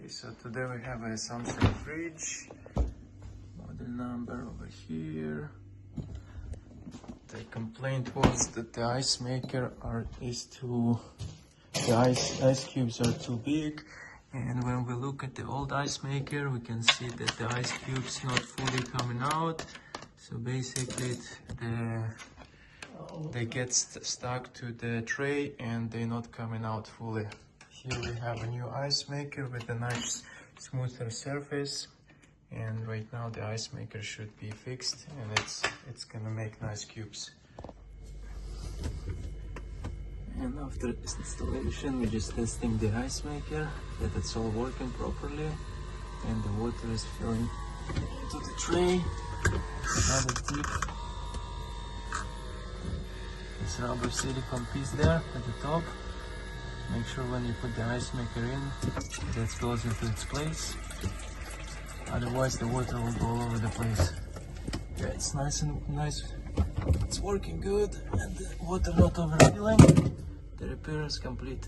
Okay, so today we have a Samsung fridge, model number over here. The complaint was that the ice maker the ice cubes are too big, and when we look at the old ice maker, we can see that the ice cubes not fully coming out. So basically they get stuck to the tray and they're not coming out fully. Here we have a new ice maker with a nice smoother surface, and right now the ice maker should be fixed and it's gonna make nice cubes. And after installation, we're just testing the ice maker that it's all working properly and the water is flowing into the tray. Another tip, this rubber silicone piece there at the top. Make sure when you put the ice maker in, that goes into its place. Otherwise the water will go all over the place. Yeah, it's nice. It's working good and the water not overfilling. The repair is complete.